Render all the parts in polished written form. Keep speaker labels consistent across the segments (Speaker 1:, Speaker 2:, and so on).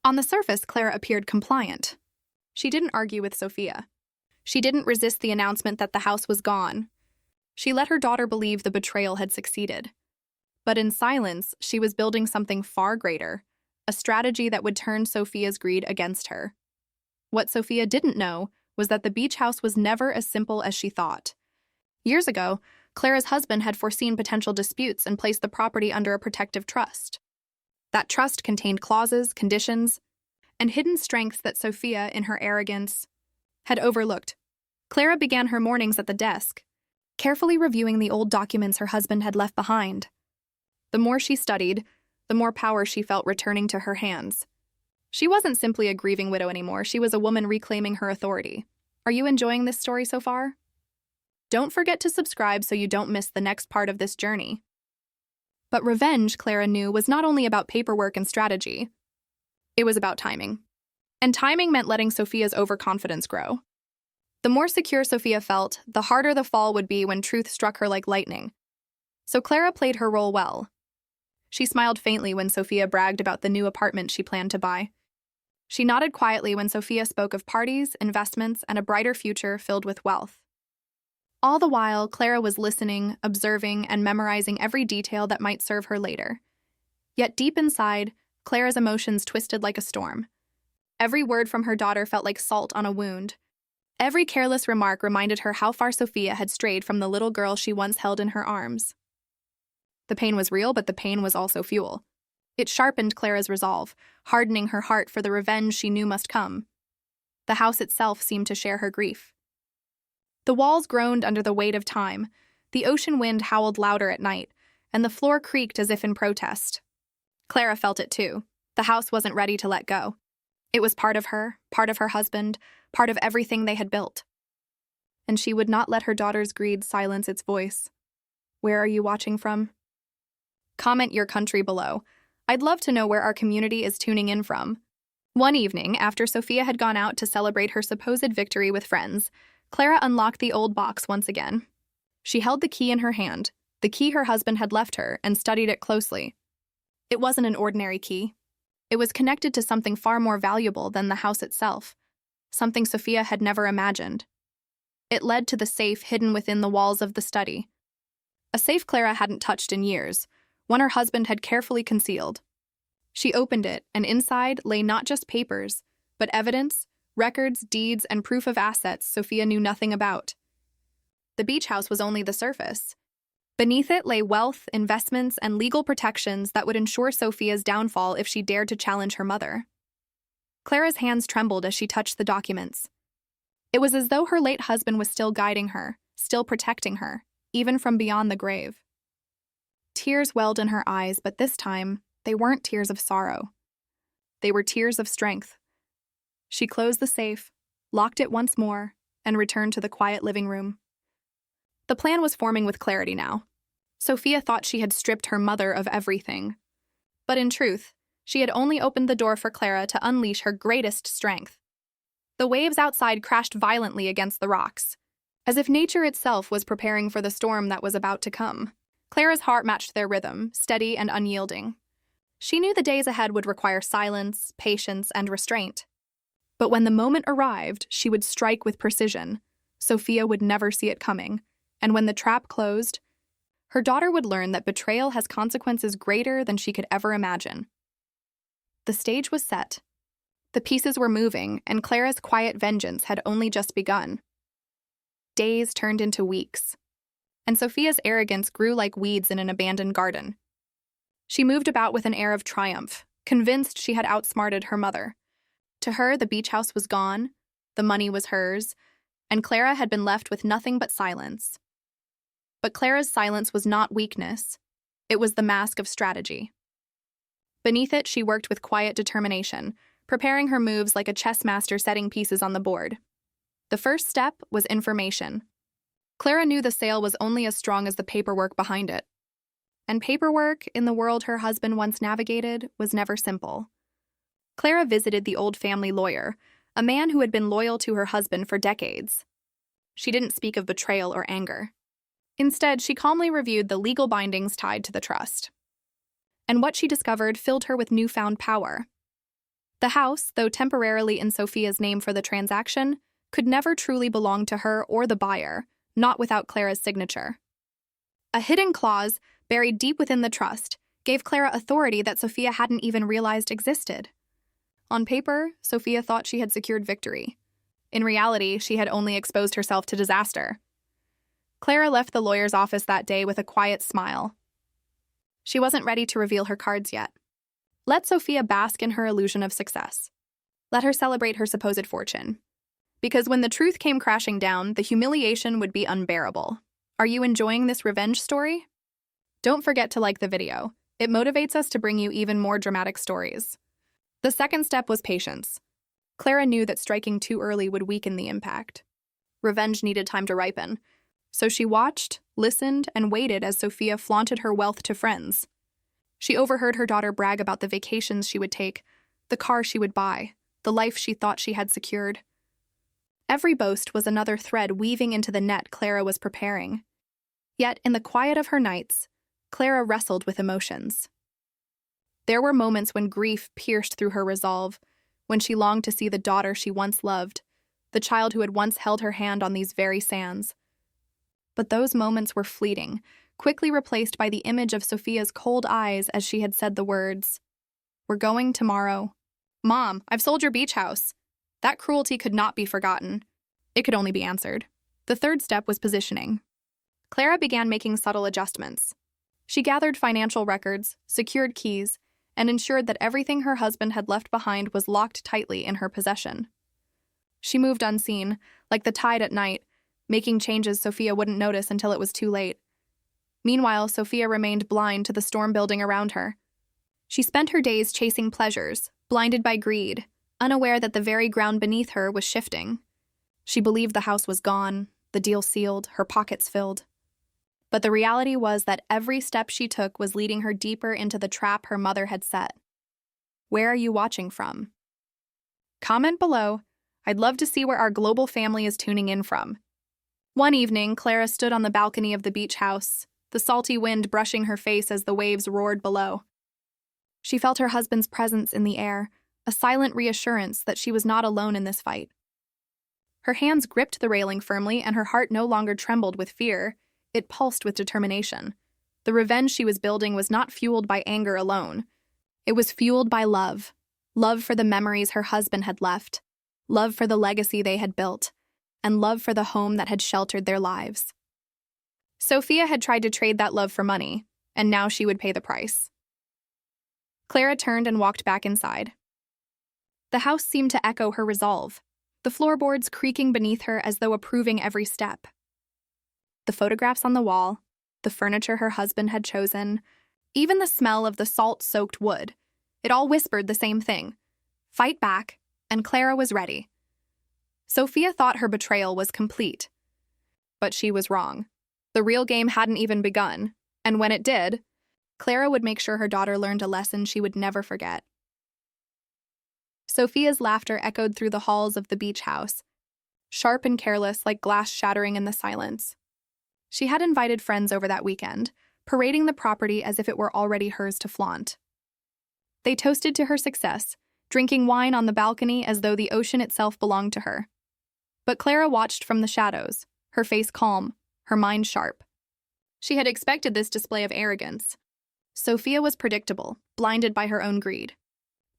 Speaker 1: On the surface, Clara appeared compliant. She didn't argue with Sophia. She didn't resist the announcement that the house was gone. She let her daughter believe the betrayal had succeeded. But in silence, she was building something far greater, a strategy that would turn Sophia's greed against her. What Sophia didn't know was that the beach house was never as simple as she thought. Years ago, Clara's husband had foreseen potential disputes and placed the property under a protective trust. That trust contained clauses, conditions, and hidden strengths that Sophia, in her arrogance, had overlooked. Clara began her mornings at the desk, carefully reviewing the old documents her husband had left behind. The more she studied, the more power she felt returning to her hands. She wasn't simply a grieving widow anymore, she was a woman reclaiming her authority. Are you enjoying this story so far? Don't forget to subscribe so you don't miss the next part of this journey. But revenge, Clara knew, was not only about paperwork and strategy. It was about timing. And timing meant letting Sophia's overconfidence grow. The more secure Sophia felt, the harder the fall would be when truth struck her like lightning. So Clara played her role well. She smiled faintly when Sophia bragged about the new apartment she planned to buy. She nodded quietly when Sophia spoke of parties, investments, and a brighter future filled with wealth. All the while, Clara was listening, observing, and memorizing every detail that might serve her later. Yet deep inside, Clara's emotions twisted like a storm. Every word from her daughter felt like salt on a wound. Every careless remark reminded her how far Sophia had strayed from the little girl she once held in her arms. The pain was real, but the pain was also fuel. It sharpened Clara's resolve, hardening her heart for the revenge she knew must come. The house itself seemed to share her grief. The walls groaned under the weight of time, the ocean wind howled louder at night, and the floor creaked as if in protest. Clara felt it too. The house wasn't ready to let go. It was part of her husband, part of everything they had built. And she would not let her daughter's greed silence its voice. Where are you watching from? Comment your country below. I'd love to know where our community is tuning in from. One evening, after Sophia had gone out to celebrate her supposed victory with friends, Clara unlocked the old box once again. She held the key in her hand, the key her husband had left her, and studied it closely. It wasn't an ordinary key. It was connected to something far more valuable than the house itself, something Sophia had never imagined. It led to the safe hidden within the walls of the study. A safe Clara hadn't touched in years, one her husband had carefully concealed. She opened it, and inside lay not just papers, but evidence, records, deeds, and proof of assets Sophia knew nothing about. The beach house was only the surface. Beneath it lay wealth, investments, and legal protections that would ensure Sophia's downfall if she dared to challenge her mother. Clara's hands trembled as she touched the documents. It was as though her late husband was still guiding her, still protecting her, even from beyond the grave. Tears welled in her eyes, but this time, they weren't tears of sorrow. They were tears of strength. She closed the safe, locked it once more, and returned to the quiet living room. The plan was forming with clarity now. Sophia thought she had stripped her mother of everything. But in truth, she had only opened the door for Clara to unleash her greatest strength. The waves outside crashed violently against the rocks, as if nature itself was preparing for the storm that was about to come. Clara's heart matched their rhythm, steady and unyielding. She knew the days ahead would require silence, patience, and restraint. But when the moment arrived, she would strike with precision. Sophia would never see it coming, and when the trap closed, her daughter would learn that betrayal has consequences greater than she could ever imagine. The stage was set. The pieces were moving, and Clara's quiet vengeance had only just begun. Days turned into weeks, and Sophia's arrogance grew like weeds in an abandoned garden. She moved about with an air of triumph, convinced she had outsmarted her mother. To her, the beach house was gone, the money was hers, and Clara had been left with nothing but silence. But Clara's silence was not weakness. It was the mask of strategy. Beneath it, she worked with quiet determination, preparing her moves like a chess master setting pieces on the board. The first step was information. Clara knew the sale was only as strong as the paperwork behind it. And paperwork, in the world her husband once navigated, was never simple. Clara visited the old family lawyer, a man who had been loyal to her husband for decades. She didn't speak of betrayal or anger. Instead, she calmly reviewed the legal bindings tied to the trust. And what she discovered filled her with newfound power. The house, though temporarily in Sophia's name for the transaction, could never truly belong to her or the buyer, not without Clara's signature. A hidden clause, buried deep within the trust, gave Clara authority that Sophia hadn't even realized existed. On paper, Sophia thought she had secured victory. In reality, she had only exposed herself to disaster. Clara left the lawyer's office that day with a quiet smile. She wasn't ready to reveal her cards yet. Let Sophia bask in her illusion of success. Let her celebrate her supposed fortune. Because when the truth came crashing down, the humiliation would be unbearable. Are you enjoying this revenge story? Don't forget to like the video. It motivates us to bring you even more dramatic stories. The second step was patience. Clara knew that striking too early would weaken the impact. Revenge needed time to ripen. So she watched, listened, and waited as Sophia flaunted her wealth to friends. She overheard her daughter brag about the vacations she would take, the car she would buy, the life she thought she had secured. Every boast was another thread weaving into the net Clara was preparing. Yet, in the quiet of her nights, Clara wrestled with emotions. There were moments when grief pierced through her resolve, when she longed to see the daughter she once loved, the child who had once held her hand on these very sands. But those moments were fleeting, quickly replaced by the image of Sophia's cold eyes as she had said the words, "We're going tomorrow." "Mom, I've sold your beach house." That cruelty could not be forgotten. It could only be answered. The third step was positioning. Clara began making subtle adjustments. She gathered financial records, secured keys, and ensured that everything her husband had left behind was locked tightly in her possession. She moved unseen, like the tide at night, making changes Sophia wouldn't notice until it was too late. Meanwhile, Sophia remained blind to the storm building around her. She spent her days chasing pleasures, blinded by greed, unaware that the very ground beneath her was shifting. She believed the house was gone, the deal sealed, her pockets filled. But the reality was that every step she took was leading her deeper into the trap her mother had set. Where are you watching from? Comment below. I'd love to see where our global family is tuning in from. One evening, Clara stood on the balcony of the beach house, the salty wind brushing her face as the waves roared below. She felt her husband's presence in the air, a silent reassurance that she was not alone in this fight. Her hands gripped the railing firmly, and her heart no longer trembled with fear. It pulsed with determination. The revenge she was building was not fueled by anger alone. It was fueled by love. Love for the memories her husband had left, love for the legacy they had built, and love for the home that had sheltered their lives. Sophia had tried to trade that love for money, and now she would pay the price. Clara turned and walked back inside. The house seemed to echo her resolve, the floorboards creaking beneath her as though approving every step. The photographs on the wall, the furniture her husband had chosen, even the smell of the salt-soaked wood, it all whispered the same thing: fight back, and Clara was ready. Sophia thought her betrayal was complete. But she was wrong. The real game hadn't even begun, and when it did, Clara would make sure her daughter learned a lesson she would never forget. Sophia's laughter echoed through the halls of the beach house, sharp and careless like glass shattering in the silence. She had invited friends over that weekend, parading the property as if it were already hers to flaunt. They toasted to her success, drinking wine on the balcony as though the ocean itself belonged to her. But Clara watched from the shadows, her face calm, her mind sharp. She had expected this display of arrogance. Sophia was predictable, blinded by her own greed.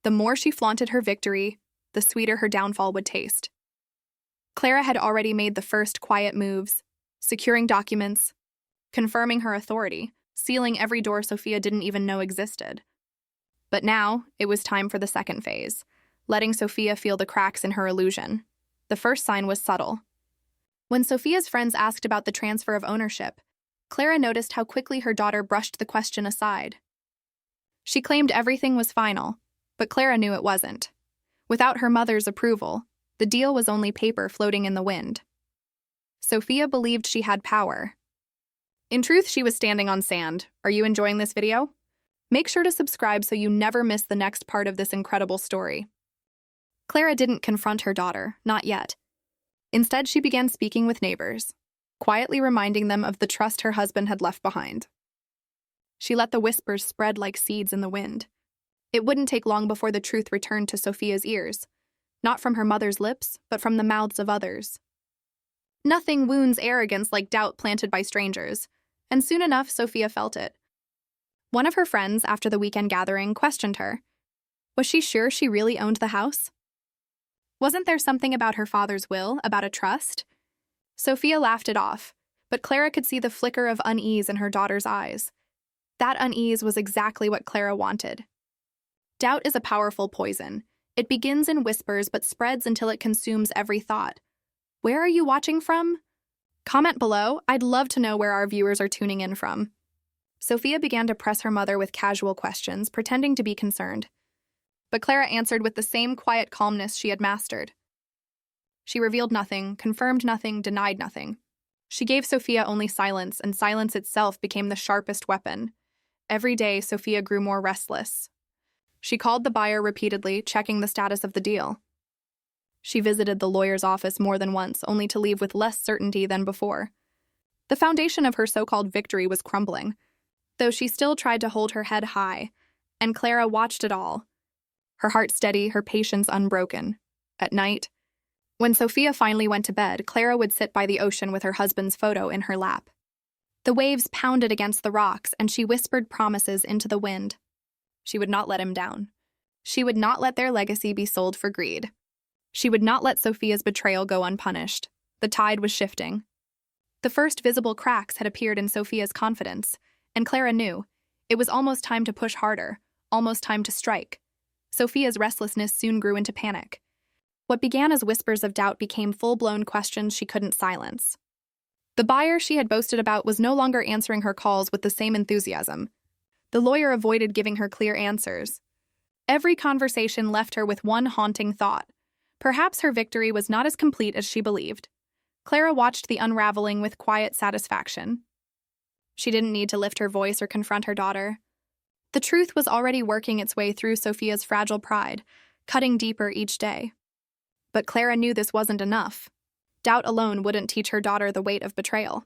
Speaker 1: The more she flaunted her victory, the sweeter her downfall would taste. Clara had already made the first quiet moves, securing documents, confirming her authority, sealing every door Sophia didn't even know existed. But now, it was time for the second phase, letting Sophia feel the cracks in her illusion. The first sign was subtle. When Sophia's friends asked about the transfer of ownership, Clara noticed how quickly her daughter brushed the question aside. She claimed everything was final, but Clara knew it wasn't. Without her mother's approval, the deal was only paper floating in the wind. Sophia believed she had power. In truth, she was standing on sand. Are you enjoying this video? Make sure to subscribe so you never miss the next part of this incredible story. Clara didn't confront her daughter, not yet. Instead, she began speaking with neighbors, quietly reminding them of the trust her husband had left behind. She let the whispers spread like seeds in the wind. It wouldn't take long before the truth returned to Sophia's ears, not from her mother's lips, but from the mouths of others. Nothing wounds arrogance like doubt planted by strangers, and soon enough Sophia felt it. One of her friends, after the weekend gathering, questioned her. Was she sure she really owned the house? Wasn't there something about her father's will, about a trust? Sophia laughed it off, but Clara could see the flicker of unease in her daughter's eyes. That unease was exactly what Clara wanted. Doubt is a powerful poison. It begins in whispers but spreads until it consumes every thought. Where are you watching from? Comment below. I'd love to know where our viewers are tuning in from. Sophia began to press her mother with casual questions, pretending to be concerned. But Clara answered with the same quiet calmness she had mastered. She revealed nothing, confirmed nothing, denied nothing. She gave Sophia only silence, and silence itself became the sharpest weapon. Every day, Sophia grew more restless. She called the buyer repeatedly, checking the status of the deal. She visited the lawyer's office more than once, only to leave with less certainty than before. The foundation of her so-called victory was crumbling, though she still tried to hold her head high, and Clara watched it all. Her heart steady, her patience unbroken. At night, when Sophia finally went to bed, Clara would sit by the ocean with her husband's photo in her lap. The waves pounded against the rocks, and she whispered promises into the wind. She would not let him down. She would not let their legacy be sold for greed. She would not let Sophia's betrayal go unpunished. The tide was shifting. The first visible cracks had appeared in Sophia's confidence, and Clara knew it was almost time to push harder, almost time to strike. Sophia's restlessness soon grew into panic. What began as whispers of doubt became full-blown questions she couldn't silence. The buyer she had boasted about was no longer answering her calls with the same enthusiasm. The lawyer avoided giving her clear answers. Every conversation left her with one haunting thought. Perhaps her victory was not as complete as she believed. Clara watched the unraveling with quiet satisfaction. She didn't need to lift her voice or confront her daughter. The truth was already working its way through Sophia's fragile pride, cutting deeper each day. But Clara knew this wasn't enough. Doubt alone wouldn't teach her daughter the weight of betrayal.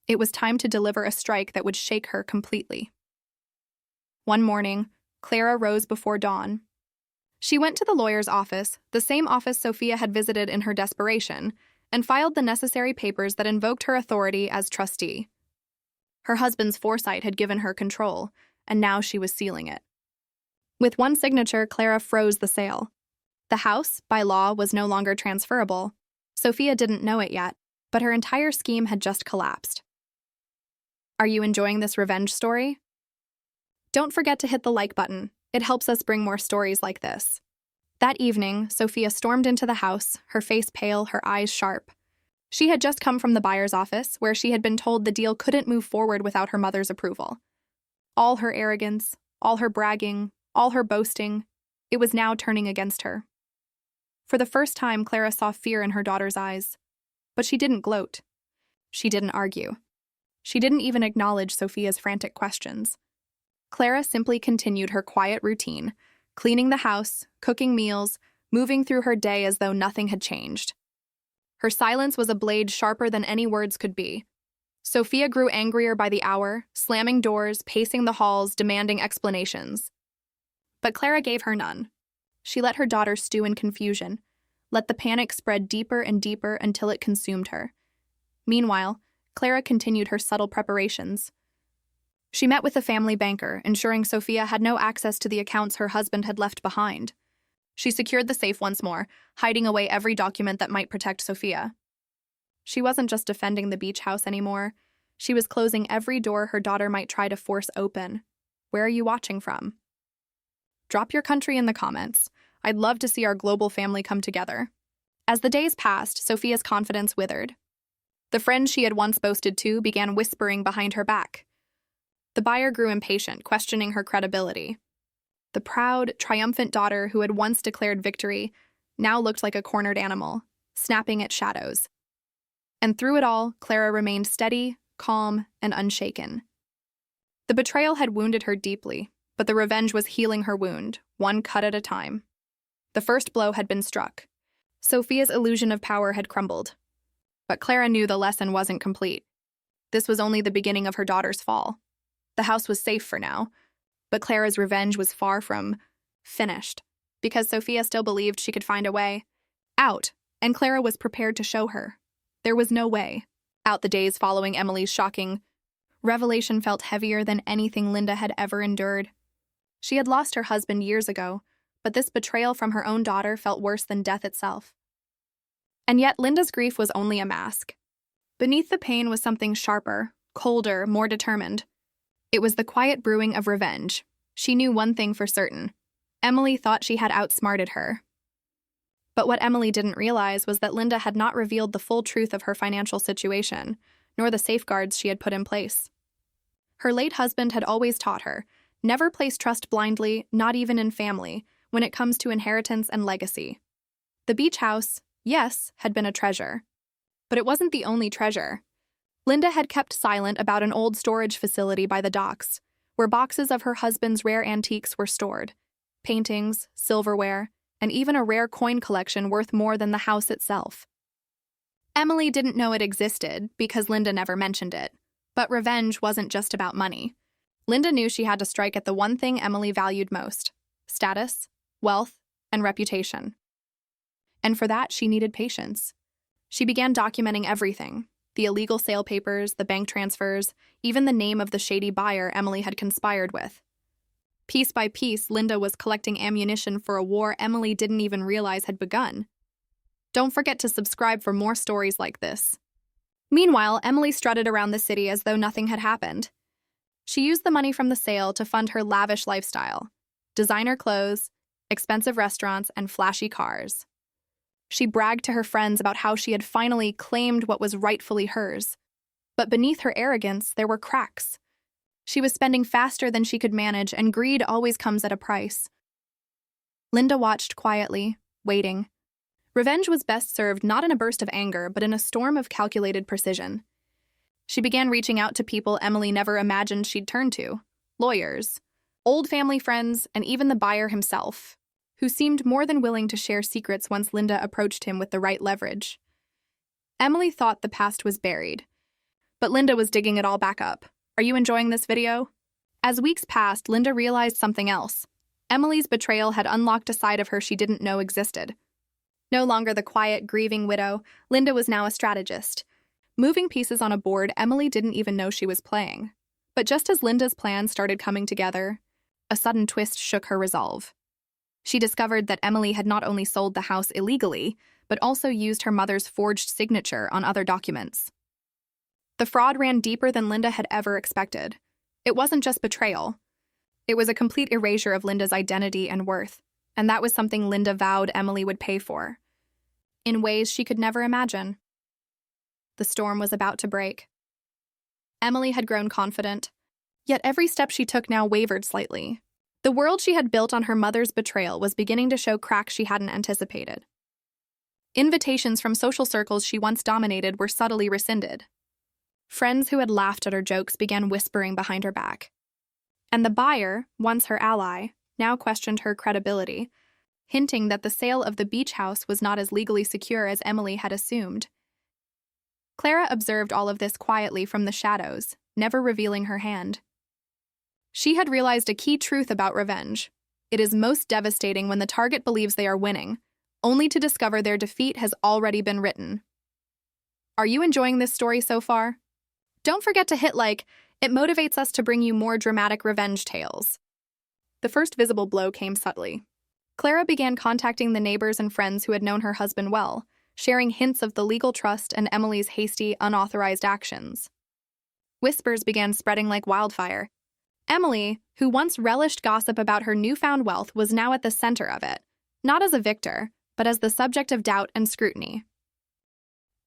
Speaker 1: It was time to deliver a strike that would shake her completely. One morning, Clara rose before dawn. She went to the lawyer's office, the same office Sophia had visited in her desperation, and filed the necessary papers that invoked her authority as trustee. Her husband's foresight had given her control, and now she was sealing it. With one signature, Clara froze the sale. The house, by law, was no longer transferable. Sophia didn't know it yet, but her entire scheme had just collapsed. Are you enjoying this revenge story? Don't forget to hit the like button. It helps us bring more stories like this. That evening, Sophia stormed into the house, her face pale, her eyes sharp. She had just come from the buyer's office, where she had been told the deal couldn't move forward without her mother's approval. All her arrogance, all her bragging, all her boasting, it was now turning against her. For the first time, Clara saw fear in her daughter's eyes. But she didn't gloat. She didn't argue. She didn't even acknowledge Sophia's frantic questions. Clara simply continued her quiet routine, cleaning the house, cooking meals, moving through her day as though nothing had changed. Her silence was a blade sharper than any words could be. Sophia grew angrier by the hour, slamming doors, pacing the halls, demanding explanations. But Clara gave her none. She let her daughter stew in confusion, let the panic spread deeper and deeper until it consumed her. Meanwhile, Clara continued her subtle preparations. She met with the family banker, ensuring Sophia had no access to the accounts her husband had left behind. She secured the safe once more, hiding away every document that might protect Sophia. She wasn't just defending the beach house anymore. She was closing every door her daughter might try to force open. Where are you watching from? Drop your country in the comments. I'd love to see our global family come together. As the days passed, Sophia's confidence withered. The friends she had once boasted to began whispering behind her back. The buyer grew impatient, questioning her credibility. The proud, triumphant daughter who had once declared victory now looked like a cornered animal, snapping at shadows. And through it all, Clara remained steady, calm, and unshaken. The betrayal had wounded her deeply, but the revenge was healing her wound, one cut at a time. The first blow had been struck. Sophia's illusion of power had crumbled. But Clara knew the lesson wasn't complete. This was only the beginning of her daughter's fall. The house was safe for now, But Clara's revenge was far from finished, because Sophia still believed she could find a way out, and Clara was prepared to show her. There was no way out. The days following Emily's shocking revelation felt heavier than anything Linda had ever endured. She had lost her husband years ago, but this betrayal from her own daughter felt worse than death itself. And yet Linda's grief was only a mask. Beneath the pain was something sharper, colder, more determined. It was the quiet brewing of revenge. She knew one thing for certain. Emily thought she had outsmarted her. But what Emily didn't realize was that Linda had not revealed the full truth of her financial situation, nor the safeguards she had put in place. Her late husband had always taught her, never place trust blindly, not even in family, when it comes to inheritance and legacy. The beach house, yes, had been a treasure. But it wasn't the only treasure. Linda had kept silent about an old storage facility by the docks, where boxes of her husband's rare antiques were stored. Paintings, silverware, and even a rare coin collection worth more than the house itself. Emily didn't know it existed because Linda never mentioned it. But revenge wasn't just about money. Linda knew she had to strike at the one thing Emily valued most: status, wealth, and reputation. And for that, she needed patience. She began documenting everything: the illegal sale papers, the bank transfers, even the name of the shady buyer Emily had conspired with. Piece by piece, Linda was collecting ammunition for a war Emily didn't even realize had begun. Don't forget to subscribe for more stories like this. Meanwhile, Emily strutted around the city as though nothing had happened. She used the money from the sale to fund her lavish lifestyle: designer clothes, expensive restaurants, and flashy cars. She bragged to her friends about how she had finally claimed what was rightfully hers. But beneath her arrogance, there were cracks. She was spending faster than she could manage, and greed always comes at a price. Linda watched quietly, waiting. Revenge was best served not in a burst of anger, but in a storm of calculated precision. She began reaching out to people Emily never imagined she'd turn to: lawyers, old family friends, and even the buyer himself, who seemed more than willing to share secrets once Linda approached him with the right leverage. Emily thought the past was buried, but Linda was digging it all back up. Are you enjoying this video? As weeks passed, Linda realized something else. Emily's betrayal had unlocked a side of her she didn't know existed. No longer the quiet, grieving widow, Linda was now a strategist. Moving pieces on a board Emily didn't even know she was playing. But just as Linda's plan started coming together, a sudden twist shook her resolve. She discovered that Emily had not only sold the house illegally, but also used her mother's forged signature on other documents. The fraud ran deeper than Linda had ever expected. It wasn't just betrayal. It was a complete erasure of Linda's identity and worth, and that was something Linda vowed Emily would pay for, in ways she could never imagine. The storm was about to break. Emily had grown confident, yet every step she took now wavered slightly. The world she had built on her mother's betrayal was beginning to show cracks she hadn't anticipated. Invitations from social circles she once dominated were subtly rescinded. Friends who had laughed at her jokes began whispering behind her back. And the buyer, once her ally, now questioned her credibility, hinting that the sale of the beach house was not as legally secure as Emily had assumed. Clara observed all of this quietly from the shadows, never revealing her hand. She had realized a key truth about revenge. It is most devastating when the target believes they are winning, only to discover their defeat has already been written. Are you enjoying this story so far? Don't forget to hit like. It motivates us to bring you more dramatic revenge tales. The first visible blow came subtly. Clara began contacting the neighbors and friends who had known her husband well, sharing hints of the legal trust and Emily's hasty, unauthorized actions. Whispers began spreading like wildfire. Emily, who once relished gossip about her newfound wealth, was now at the center of it, not as a victor, but as the subject of doubt and scrutiny.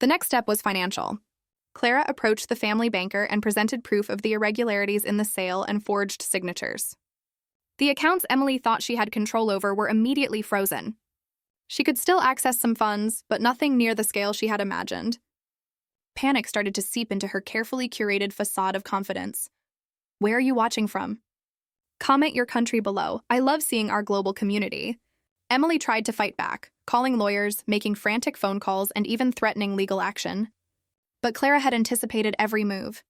Speaker 1: The next step was financial. Clara approached the family banker and presented proof of the irregularities in the sale and forged signatures. The accounts Emily thought she had control over were immediately frozen. She could still access some funds, but nothing near the scale she had imagined. Panic started to seep into her carefully curated facade of confidence. Where are you watching from? Comment your country below. I love seeing our global community. Emily tried to fight back, calling lawyers, making frantic phone calls, and even threatening legal action. But Clara had anticipated every move.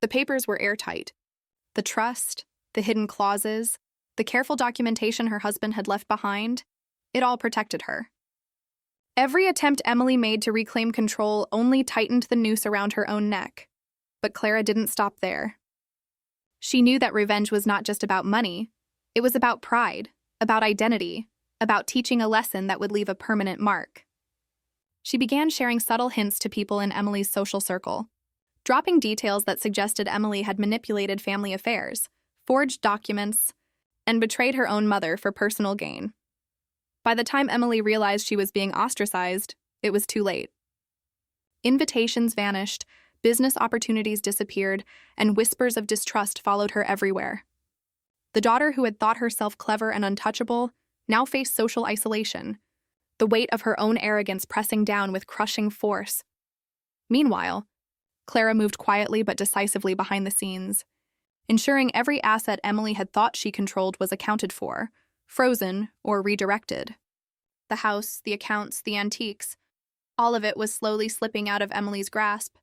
Speaker 1: The papers were airtight. The trust, the hidden clauses, the careful documentation her husband had left behind, it all protected her. Every attempt Emily made to reclaim control only tightened the noose around her own neck. But Clara didn't stop there. She knew that revenge was not just about money. It was about pride, about identity, about teaching a lesson that would leave a permanent mark. She began sharing subtle hints to people in Emily's social circle, dropping details that suggested Emily had manipulated family affairs, forged documents, and betrayed her own mother for personal gain. By the time Emily realized she was being ostracized, it was too late. Invitations vanished, business opportunities disappeared, and whispers of distrust followed her everywhere. The daughter who had thought herself clever and untouchable now faced social isolation, the weight of her own arrogance pressing down with crushing force. Meanwhile, Clara moved quietly but decisively behind the scenes, ensuring every asset Emily had thought she controlled was accounted for, frozen, or redirected. The house, the accounts, the antiques, all of it was slowly slipping out of Emily's grasp,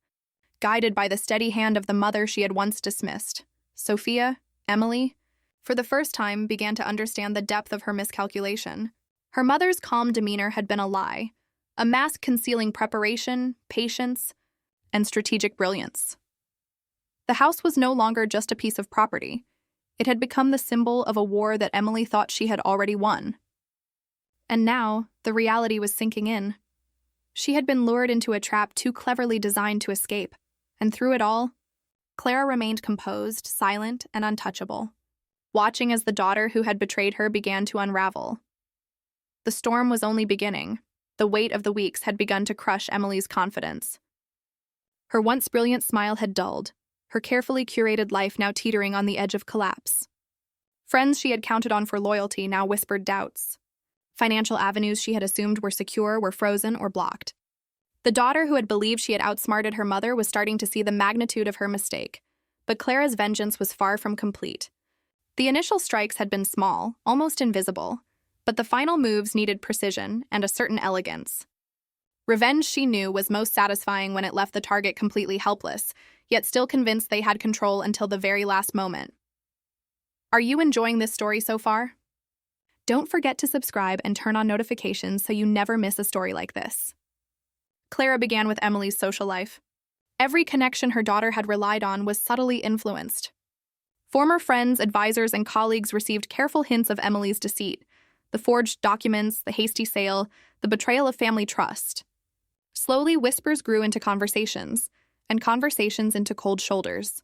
Speaker 1: guided by the steady hand of the mother she had once dismissed. Sophia, Emily, for the first time began to understand the depth of her miscalculation. Her mother's calm demeanor had been a lie, a mask concealing preparation, patience, and strategic brilliance. The house was no longer just a piece of property. It had become the symbol of a war that Emily thought she had already won. And now, the reality was sinking in. She had been lured into a trap too cleverly designed to escape, and through it all, Clara remained composed, silent, and untouchable, watching as the daughter who had betrayed her began to unravel. The storm was only beginning. The weight of the weeks had begun to crush Emily's confidence. Her once brilliant smile had dulled, her carefully curated life now teetering on the edge of collapse. Friends she had counted on for loyalty now whispered doubts. Financial avenues she had assumed were secure were frozen or blocked. The daughter who had believed she had outsmarted her mother was starting to see the magnitude of her mistake, but Clara's vengeance was far from complete. The initial strikes had been small, almost invisible, but the final moves needed precision and a certain elegance. Revenge, she knew, was most satisfying when it left the target completely helpless, yet still convinced they had control until the very last moment. Are you enjoying this story so far? Don't forget to subscribe and turn on notifications so you never miss a story like this. Clara began with Emily's social life. Every connection her daughter had relied on was subtly influenced. Former friends, advisors, and colleagues received careful hints of Emily's deceit, the forged documents, the hasty sale, the betrayal of family trust. Slowly, whispers grew into conversations, and conversations into cold shoulders.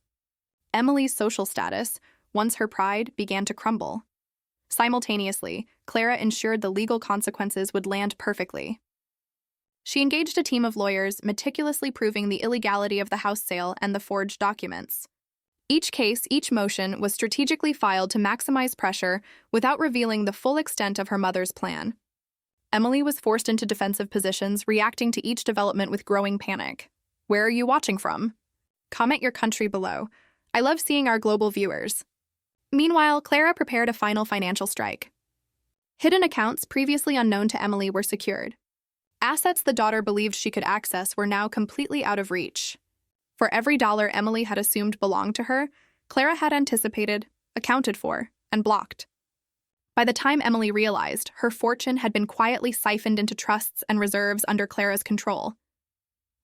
Speaker 1: Emily's social status, once her pride, began to crumble. Simultaneously, Clara ensured the legal consequences would land perfectly. She engaged a team of lawyers, meticulously proving the illegality of the house sale and the forged documents. Each case, each motion, was strategically filed to maximize pressure without revealing the full extent of her mother's plan. Emily was forced into defensive positions, reacting to each development with growing panic. Where are you watching from? Comment your country below. I love seeing our global viewers. Meanwhile, Clara prepared a final financial strike. Hidden accounts previously unknown to Emily were secured. Assets the daughter believed she could access were now completely out of reach. For every dollar Emily had assumed belonged to her, Clara had anticipated, accounted for, and blocked. By the time Emily realized, her fortune had been quietly siphoned into trusts and reserves under Clara's control.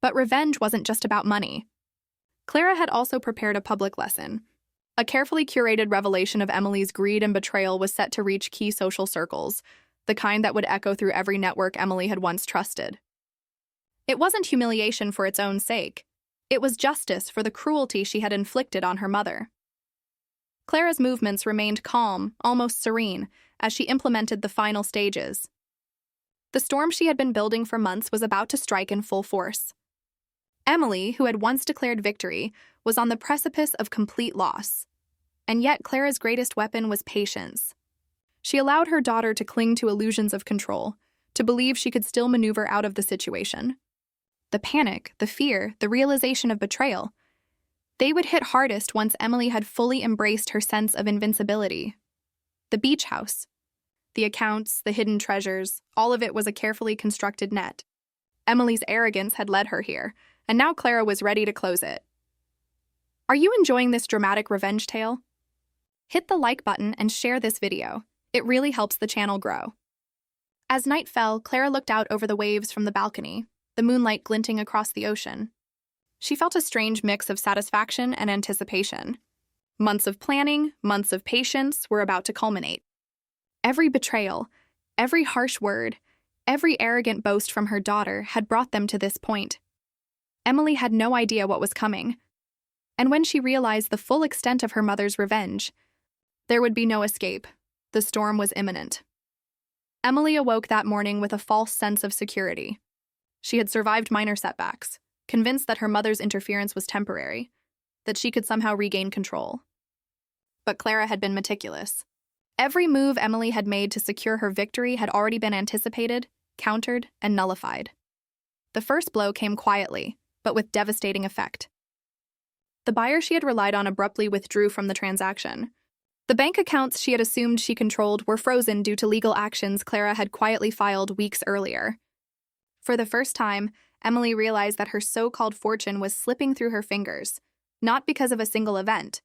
Speaker 1: But revenge wasn't just about money. Clara had also prepared a public lesson. A carefully curated revelation of Emily's greed and betrayal was set to reach key social circles, the kind that would echo through every network Emily had once trusted. It wasn't humiliation for its own sake. It was justice for the cruelty she had inflicted on her mother. Clara's movements remained calm, almost serene, as she implemented the final stages. The storm she had been building for months was about to strike in full force. Emily, who had once declared victory, was on the precipice of complete loss. And yet Clara's greatest weapon was patience. She allowed her daughter to cling to illusions of control, to believe she could still maneuver out of the situation. The panic, the fear, the realization of betrayal, they would hit hardest once Emily had fully embraced her sense of invincibility. The beach house, the accounts, the hidden treasures, all of it was a carefully constructed net. Emily's arrogance had led her here, and now Clara was ready to close it. Are you enjoying this dramatic revenge tale? Hit the like button and share this video. It really helps the channel grow. As night fell, Clara looked out over the waves from the balcony, the moonlight glinting across the ocean. She felt a strange mix of satisfaction and anticipation. Months of planning, months of patience were about to culminate. Every betrayal, every harsh word, every arrogant boast from her daughter had brought them to this point. Emily had no idea what was coming, and when she realized the full extent of her mother's revenge, there would be no escape. The storm was imminent. Emily awoke that morning with a false sense of security. She had survived minor setbacks, convinced that her mother's interference was temporary, that she could somehow regain control. But Clara had been meticulous. Every move Emily had made to secure her victory had already been anticipated, countered, and nullified. The first blow came quietly, but with devastating effect. The buyer she had relied on abruptly withdrew from the transaction. The bank accounts she had assumed she controlled were frozen due to legal actions Clara had quietly filed weeks earlier. For the first time, Emily realized that her so-called fortune was slipping through her fingers, not because of a single event,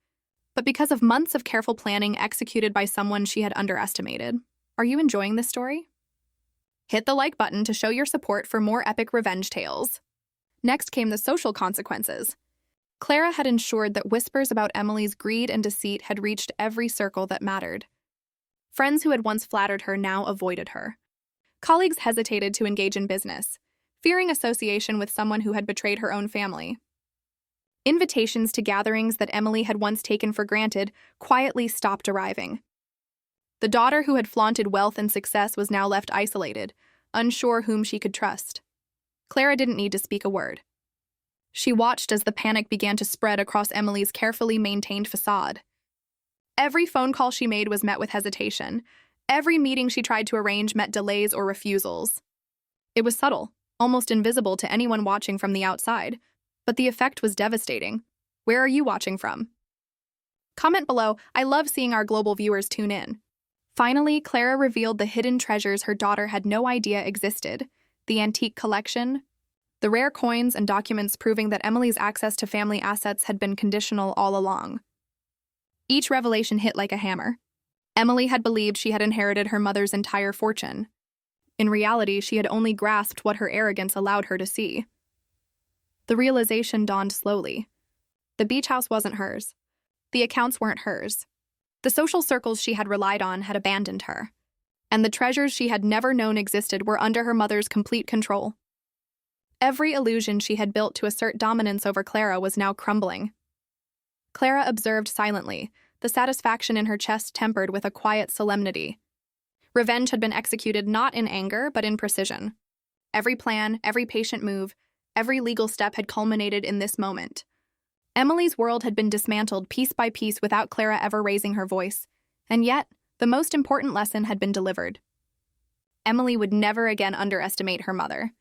Speaker 1: but because of months of careful planning executed by someone she had underestimated. Are you enjoying this story? Hit the like button to show your support for more epic revenge tales. Next came the social consequences. Clara had ensured that whispers about Emily's greed and deceit had reached every circle that mattered. Friends who had once flattered her now avoided her. Colleagues hesitated to engage in business, fearing association with someone who had betrayed her own family. Invitations to gatherings that Emily had once taken for granted quietly stopped arriving. The daughter who had flaunted wealth and success was now left isolated, unsure whom she could trust. Clara didn't need to speak a word. She watched as the panic began to spread across Emily's carefully maintained facade. Every phone call she made was met with hesitation. Every meeting she tried to arrange met delays or refusals. It was subtle, almost invisible to anyone watching from the outside, but the effect was devastating. Where are you watching from? Comment below. I love seeing our global viewers tune in. Finally, Clara revealed the hidden treasures her daughter had no idea existed: the antique collection, the rare coins and documents proving that Emily's access to family assets had been conditional all along. Each revelation hit like a hammer. Emily had believed she had inherited her mother's entire fortune. In reality, she had only grasped what her arrogance allowed her to see. The realization dawned slowly. The beach house wasn't hers. The accounts weren't hers. The social circles she had relied on had abandoned her. And the treasures she had never known existed were under her mother's complete control. Every illusion she had built to assert dominance over Clara was now crumbling. Clara observed silently, the satisfaction in her chest tempered with a quiet solemnity. Revenge had been executed not in anger, but in precision. Every plan, every patient move, every legal step had culminated in this moment. Emily's world had been dismantled piece by piece without Clara ever raising her voice, and yet, the most important lesson had been delivered. Emily would never again underestimate her mother.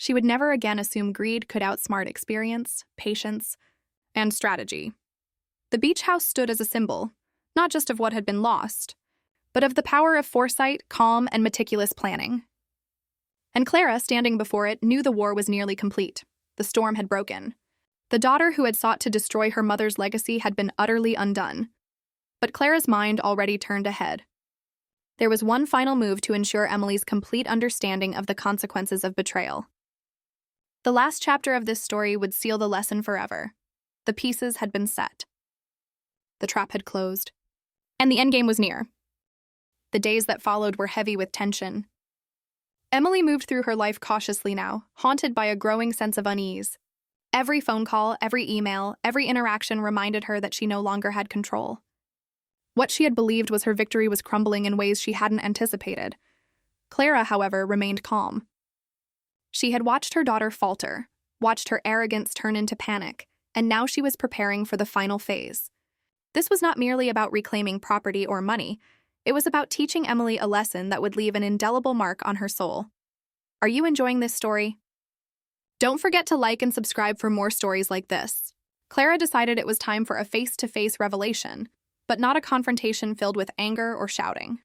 Speaker 1: She would never again assume greed could outsmart experience, patience, and strategy. The beach house stood as a symbol, not just of what had been lost, but of the power of foresight, calm, and meticulous planning. And Clara, standing before it, knew the war was nearly complete. The storm had broken. The daughter who had sought to destroy her mother's legacy had been utterly undone. But Clara's mind already turned ahead. There was one final move to ensure Emily's complete understanding of the consequences of betrayal. The last chapter of this story would seal the lesson forever. The pieces had been set. The trap had closed. And the endgame was near. The days that followed were heavy with tension. Emily moved through her life cautiously now, haunted by a growing sense of unease. Every phone call, every email, every interaction reminded her that she no longer had control. What she had believed was her victory was crumbling in ways she hadn't anticipated. Clara, however, remained calm. She had watched her daughter falter, watched her arrogance turn into panic, and now she was preparing for the final phase. This was not merely about reclaiming property or money. It was about teaching Emily a lesson that would leave an indelible mark on her soul. Are you enjoying this story? Don't forget to like and subscribe for more stories like this. Clara decided it was time for a face-to-face revelation, but not a confrontation filled with anger or shouting.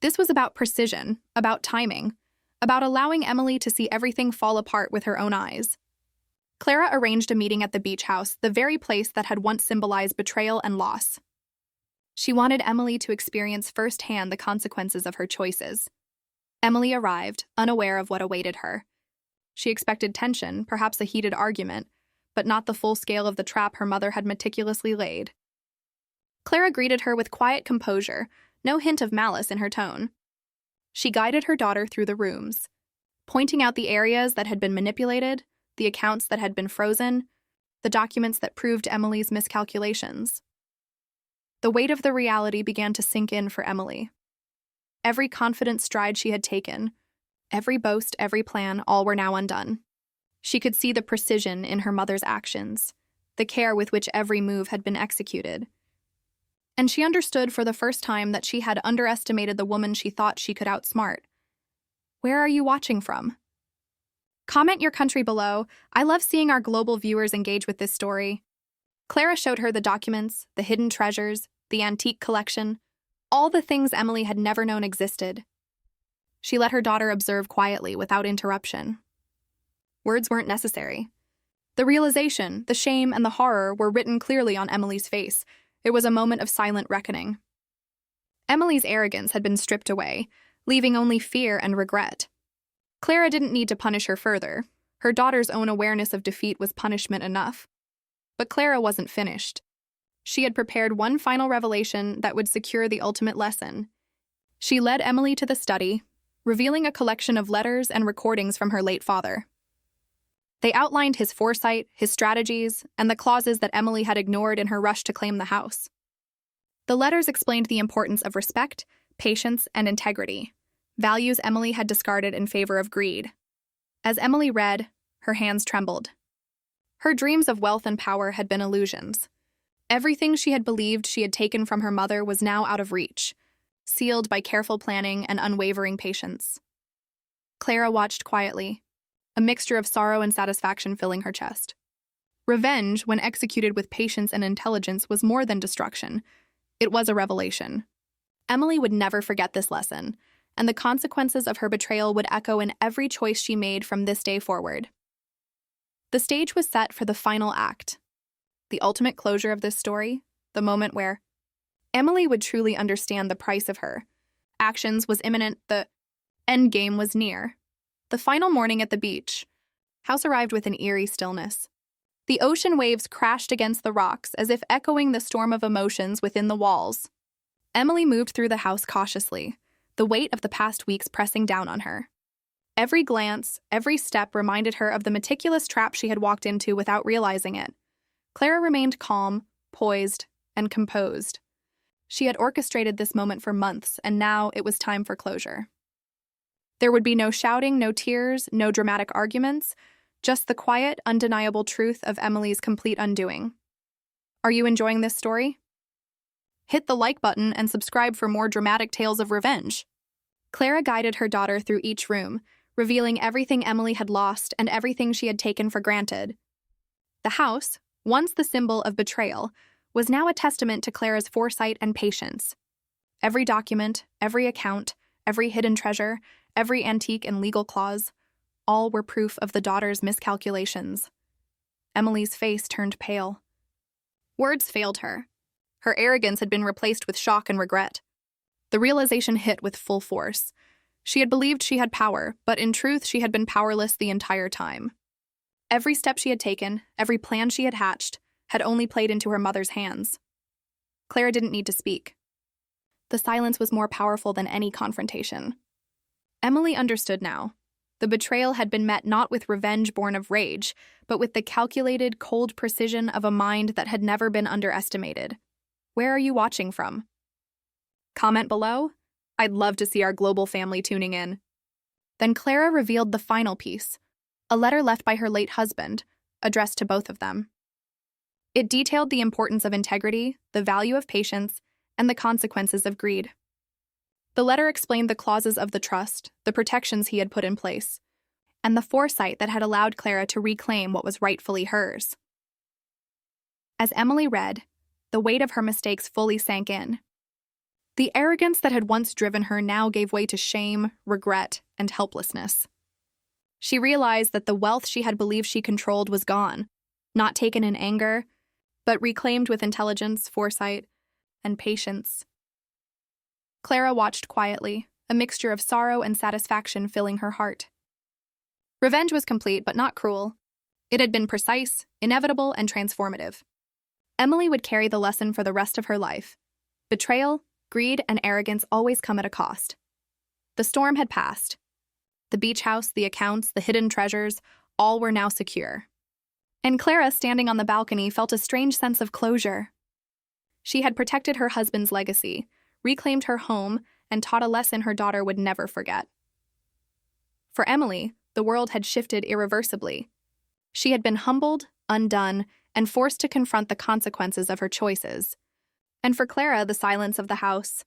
Speaker 1: This was about precision, about timing, about allowing Emily to see everything fall apart with her own eyes. Clara arranged a meeting at the beach house, the very place that had once symbolized betrayal and loss. She wanted Emily to experience firsthand the consequences of her choices. Emily arrived, unaware of what awaited her. She expected tension, perhaps a heated argument, but not the full scale of the trap her mother had meticulously laid. Clara greeted her with quiet composure, no hint of malice in her tone. She guided her daughter through the rooms, pointing out the areas that had been manipulated, the accounts that had been frozen, the documents that proved Emily's miscalculations. The weight of the reality began to sink in for Emily. Every confident stride she had taken, every boast, every plan, all were now undone. She could see the precision in her mother's actions, the care with which every move had been executed. And she understood for the first time that she had underestimated the woman she thought she could outsmart. Where are you watching from? Comment your country below. I love seeing our global viewers engage with this story. Clara showed her the documents, the hidden treasures, the antique collection, all the things Emily had never known existed. She let her daughter observe quietly without interruption. Words weren't necessary. The realization, the shame, and the horror were written clearly on Emily's face. It was a moment of silent reckoning. Emily's arrogance had been stripped away, leaving only fear and regret. Clara didn't need to punish her further. Her daughter's own awareness of defeat was punishment enough. But Clara wasn't finished. She had prepared one final revelation that would secure the ultimate lesson. She led Emily to the study, revealing a collection of letters and recordings from her late father. They outlined his foresight, his strategies, and the clauses that Emily had ignored in her rush to claim the house. The letters explained the importance of respect, patience, and integrity, values Emily had discarded in favor of greed. As Emily read, her hands trembled. Her dreams of wealth and power had been illusions. Everything she had believed she had taken from her mother was now out of reach, sealed by careful planning and unwavering patience. Clara watched quietly, a mixture of sorrow and satisfaction filling her chest. Revenge, when executed with patience and intelligence, was more than destruction. It was a revelation. Emily would never forget this lesson, and the consequences of her betrayal would echo in every choice she made from this day forward. The stage was set for the final act, the ultimate closure of this story, the moment where Emily would truly understand the price of her actions was imminent, the end game was near. The final morning at the beach, house arrived with an eerie stillness. The ocean waves crashed against the rocks as if echoing the storm of emotions within the walls. Emily moved through the house cautiously, the weight of the past weeks pressing down on her. Every glance, every step reminded her of the meticulous trap she had walked into without realizing it. Clara remained calm, poised, and composed. She had orchestrated this moment for months, and now it was time for closure. There would be no shouting, no tears, no dramatic arguments, just the quiet, undeniable truth of Emily's complete undoing. Are you enjoying this story? Hit the like button and subscribe for more dramatic tales of revenge. Clara guided her daughter through each room, revealing everything Emily had lost and everything she had taken for granted. The house, once the symbol of betrayal, was now a testament to Clara's foresight and patience. Every document, every account, every hidden treasure, every antique and legal clause, all were proof of the daughter's miscalculations. Emily's face turned pale. Words failed her. Her arrogance had been replaced with shock and regret. The realization hit with full force. She had believed she had power, but in truth she had been powerless the entire time. Every step she had taken, every plan she had hatched, had only played into her mother's hands. Clara didn't need to speak. The silence was more powerful than any confrontation. Emily understood now. The betrayal had been met not with revenge born of rage, but with the calculated, cold precision of a mind that had never been underestimated. Where are you watching from? Comment below. I'd love to see our global family tuning in. Then Clara revealed the final piece, a letter left by her late husband, addressed to both of them. It detailed the importance of integrity, the value of patience, and the consequences of greed. The letter explained the clauses of the trust, the protections he had put in place, and the foresight that had allowed Clara to reclaim what was rightfully hers. As Emily read, the weight of her mistakes fully sank in. The arrogance that had once driven her now gave way to shame, regret, and helplessness. She realized that the wealth she had believed she controlled was gone, not taken in anger, but reclaimed with intelligence, foresight, and patience. Clara watched quietly, a mixture of sorrow and satisfaction filling her heart. Revenge was complete but not cruel. It had been precise, inevitable, and transformative. Emily would carry the lesson for the rest of her life. Betrayal, greed, and arrogance always come at a cost. The storm had passed. The beach house, the accounts, the hidden treasures, all were now secure. And Clara, standing on the balcony, felt a strange sense of closure. She had protected her husband's legacy, reclaimed her home, and taught a lesson her daughter would never forget. For Emily, the world had shifted irreversibly. She had been humbled, undone, and forced to confront the consequences of her choices. And for Clara, the silence of the house,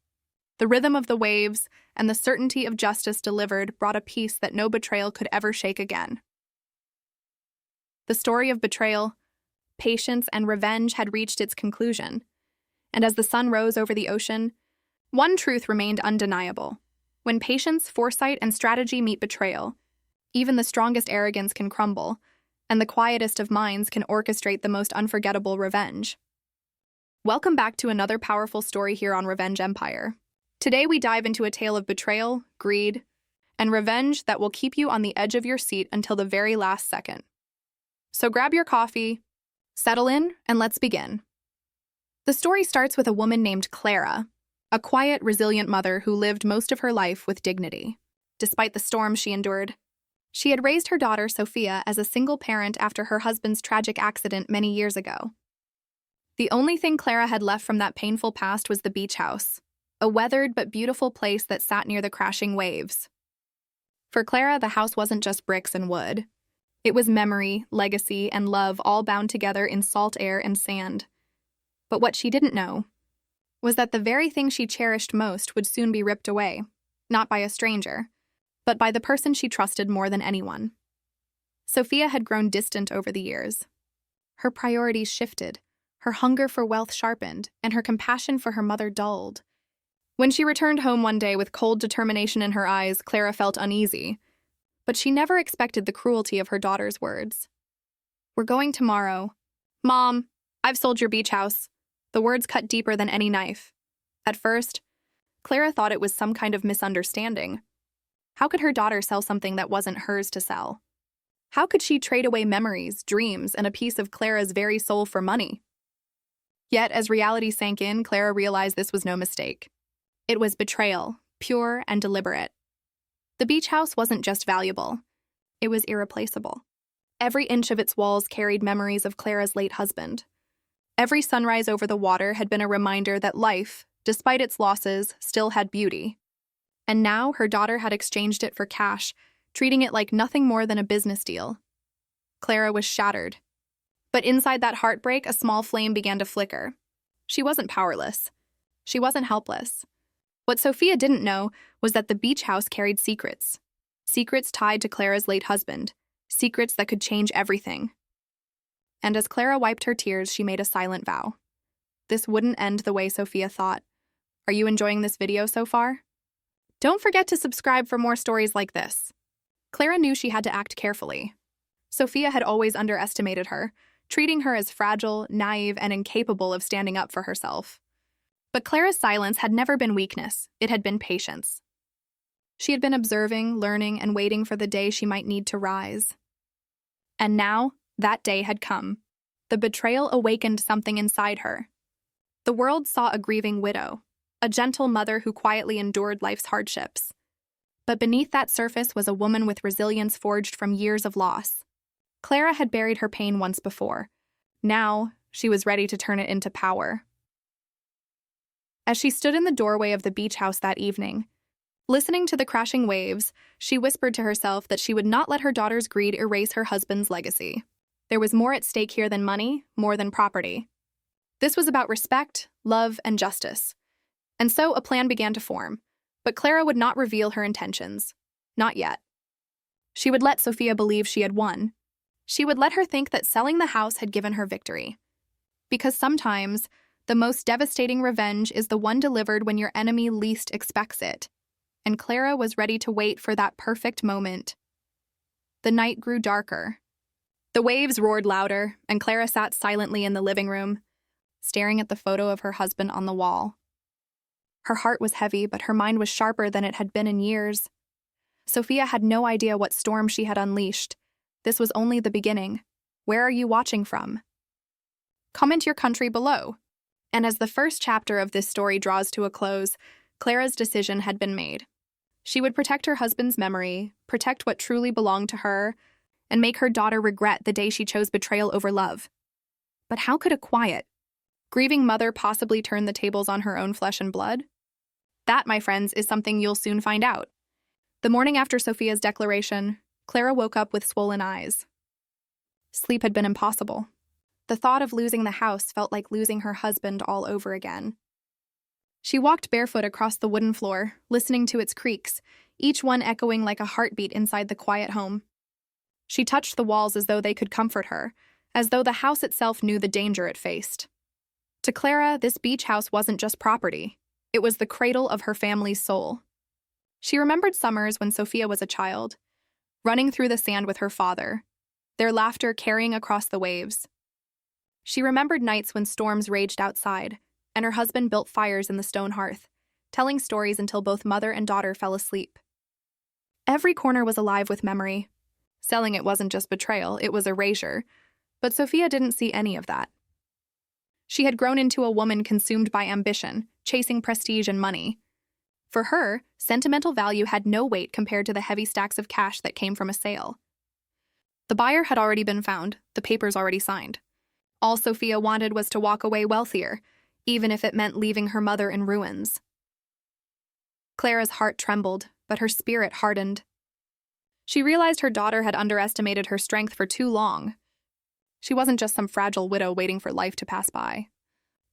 Speaker 1: the rhythm of the waves, and the certainty of justice delivered brought a peace that no betrayal could ever shake again. The story of betrayal, patience, and revenge had reached its conclusion, and as the sun rose over the ocean, one truth remained undeniable. When patience, foresight, and strategy meet betrayal, even the strongest arrogance can crumble, and the quietest of minds can orchestrate the most unforgettable revenge. Welcome back to another powerful story here on Revenge Empire. Today we dive into a tale of betrayal, greed, and revenge that will keep you on the edge of your seat until the very last second. So grab your coffee, settle in, and let's begin. The story starts with a woman named Clara, a quiet, resilient mother who lived most of her life with dignity. Despite the storms she endured, she had raised her daughter, Sophia, as a single parent after her husband's tragic accident many years ago. The only thing Clara had left from that painful past was the beach house, a weathered but beautiful place that sat near the crashing waves. For Clara, the house wasn't just bricks and wood. It was memory, legacy, and love all bound together in salt air and sand. But what she didn't know was that the very thing she cherished most would soon be ripped away, not by a stranger, but by the person she trusted more than anyone. Sophia had grown distant over the years. Her priorities shifted, her hunger for wealth sharpened, and her compassion for her mother dulled. When she returned home one day with cold determination in her eyes, Clara felt uneasy. But she never expected the cruelty of her daughter's words. "We're going tomorrow. Mom, I've sold your beach house." The words cut deeper than any knife. At first, Clara thought it was some kind of misunderstanding. How could her daughter sell something that wasn't hers to sell? How could she trade away memories, dreams, and a piece of Clara's very soul for money? Yet, as reality sank in, Clara realized this was no mistake. It was betrayal, pure and deliberate. The beach house wasn't just valuable. It was irreplaceable. Every inch of its walls carried memories of Clara's late husband. Every sunrise over the water had been a reminder that life, despite its losses, still had beauty. And now her daughter had exchanged it for cash, treating it like nothing more than a business deal. Clara was shattered. But inside that heartbreak, a small flame began to flicker. She wasn't powerless. She wasn't helpless. What Sophia didn't know was that the beach house carried secrets. Secrets tied to Clara's late husband. Secrets that could change everything. And as Clara wiped her tears, she made a silent vow. This wouldn't end the way Sophia thought. Are you enjoying this video so far? Don't forget to subscribe for more stories like this. Clara knew she had to act carefully. Sophia had always underestimated her, treating her as fragile, naive, and incapable of standing up for herself. But Clara's silence had never been weakness, it had been patience. She had been observing, learning, and waiting for the day she might need to rise. And now, that day had come. The betrayal awakened something inside her. The world saw a grieving widow, a gentle mother who quietly endured life's hardships. But beneath that surface was a woman with resilience forged from years of loss. Clara had buried her pain once before. Now, she was ready to turn it into power. As she stood in the doorway of the beach house that evening, listening to the crashing waves, she whispered to herself that she would not let her daughter's greed erase her husband's legacy. There was more at stake here than money, more than property. This was about respect, love, and justice. And so a plan began to form, but Clara would not reveal her intentions. Not yet. She would let Sophia believe she had won. She would let her think that selling the house had given her victory. Because sometimes, the most devastating revenge is the one delivered when your enemy least expects it. And Clara was ready to wait for that perfect moment. The night grew darker. The waves roared louder, and Clara sat silently in the living room. staring at the photo of her husband on the wall. Her heart was heavy, but her mind was sharper than it had been in years. Sophia had no idea what storm she had unleashed. This was only the beginning. Where are you watching from? Comment your country below. And as the first chapter of this story draws to a close, Clara's decision had been made. She would protect her husband's memory, protect what truly belonged to her, and make her daughter regret the day she chose betrayal over love. But how could a quiet, grieving mother possibly turn the tables on her own flesh and blood? That, my friends, is something you'll soon find out. The morning after Sophia's declaration, Clara woke up with swollen eyes. Sleep had been impossible. The thought of losing the house felt like losing her husband all over again. She walked barefoot across the wooden floor, listening to its creaks, each one echoing like a heartbeat inside the quiet home. She touched the walls as though they could comfort her, as though the house itself knew the danger it faced. To Clara, this beach house wasn't just property. It was the cradle of her family's soul. She remembered summers when Sophia was a child, running through the sand with her father, their laughter carrying across the waves. She remembered nights when storms raged outside, and her husband built fires in the stone hearth, telling stories until both mother and daughter fell asleep. Every corner was alive with memory. Selling it wasn't just betrayal, it was erasure, but Sophia didn't see any of that. She had grown into a woman consumed by ambition, chasing prestige and money. For her, sentimental value had no weight compared to the heavy stacks of cash that came from a sale. The buyer had already been found, the papers already signed. All Sophia wanted was to walk away wealthier, even if it meant leaving her mother in ruins. Clara's heart trembled, but her spirit hardened. She realized her daughter had underestimated her strength for too long. She wasn't just some fragile widow waiting for life to pass by.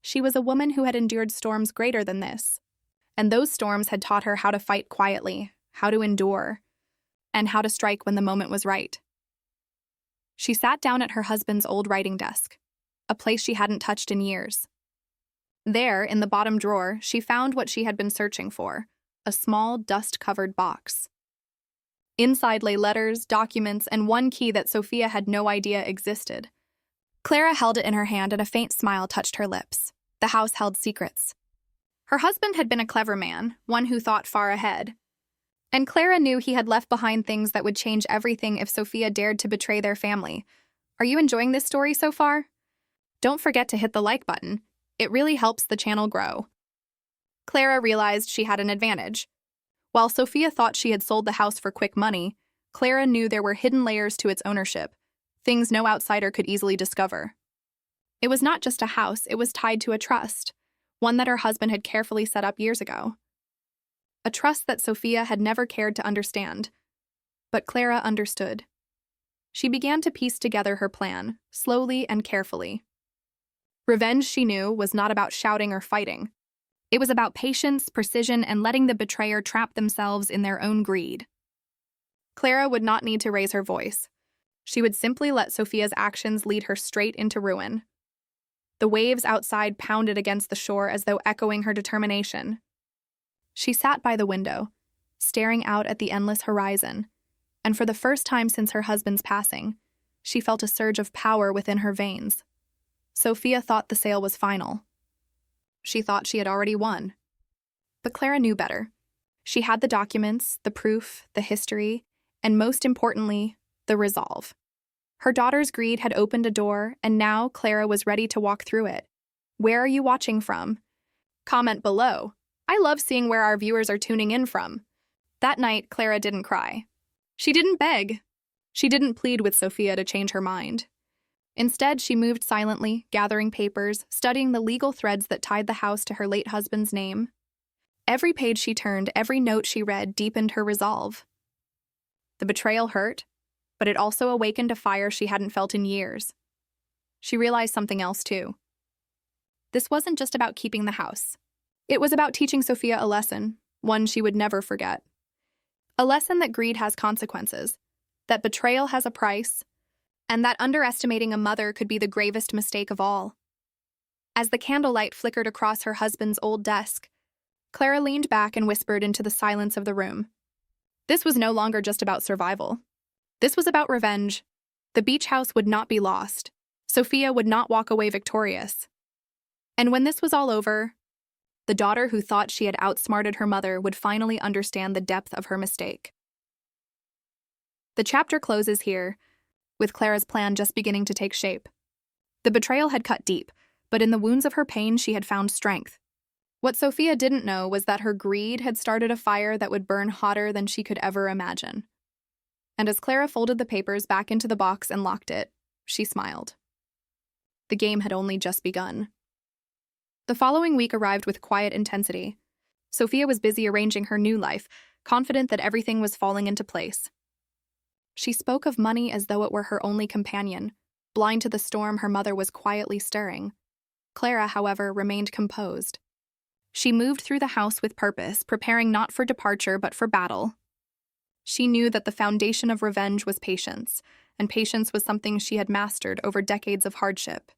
Speaker 1: She was a woman who had endured storms greater than this, and those storms had taught her how to fight quietly, how to endure, and how to strike when the moment was right. She sat down at her husband's old writing desk, a place she hadn't touched in years. There, in the bottom drawer, she found what she had been searching for, a small, dust-covered box. Inside lay letters, documents, and one key that Sophia had no idea existed. Clara held it in her hand and a faint smile touched her lips. The house held secrets. Her husband had been a clever man, one who thought far ahead. And Clara knew he had left behind things that would change everything if Sophia dared to betray their family. Are you enjoying this story so far? Don't forget to hit the like button. It really helps the channel grow. Clara realized she had an advantage. While Sophia thought she had sold the house for quick money, Clara knew there were hidden layers to its ownership, things no outsider could easily discover. It was not just a house, it was tied to a trust, one that her husband had carefully set up years ago. A trust that Sophia had never cared to understand. But Clara understood. She began to piece together her plan, slowly and carefully. Revenge, she knew, was not about shouting or fighting. It was about patience, precision, and letting the betrayer trap themselves in their own greed. Clara would not need to raise her voice. She would simply let Sophia's actions lead her straight into ruin. The waves outside pounded against the shore as though echoing her determination. She sat by the window, staring out at the endless horizon, and for the first time since her husband's passing, she felt a surge of power within her veins. Sophia thought the sale was final. She thought she had already won. But Clara knew better. She had the documents, the proof, the history, and most importantly, the resolve. Her daughter's greed had opened a door, and now Clara was ready to walk through it. Where are you watching from? Comment below. I love seeing where our viewers are tuning in from. That night, Clara didn't cry. She didn't beg. She didn't plead with Sophia to change her mind. Instead, she moved silently, gathering papers, studying the legal threads that tied the house to her late husband's name. Every page she turned, every note she read deepened her resolve. The betrayal hurt, but it also awakened a fire she hadn't felt in years. She realized something else, too. This wasn't just about keeping the house. It was about teaching Sophia a lesson, one she would never forget. A lesson that greed has consequences, that betrayal has a price, and that underestimating a mother could be the gravest mistake of all. As the candlelight flickered across her husband's old desk, Clara leaned back and whispered into the silence of the room. This was no longer just about survival. This was about revenge. The beach house would not be lost. Sophia would not walk away victorious. And when this was all over, the daughter who thought she had outsmarted her mother would finally understand the depth of her mistake. The chapter closes here, with Clara's plan just beginning to take shape. The betrayal had cut deep, but in the wounds of her pain she had found strength. What Sophia didn't know was that her greed had started a fire that would burn hotter than she could ever imagine. And as Clara folded the papers back into the box and locked it, she smiled. The game had only just begun. The following week arrived with quiet intensity. Sophia was busy arranging her new life, confident that everything was falling into place. She spoke of money as though it were her only companion, blind to the storm her mother was quietly stirring. Clara, however, remained composed. She moved through the house with purpose, preparing not for departure but for battle. She knew that the foundation of revenge was patience, and patience was something she had mastered over decades of hardship.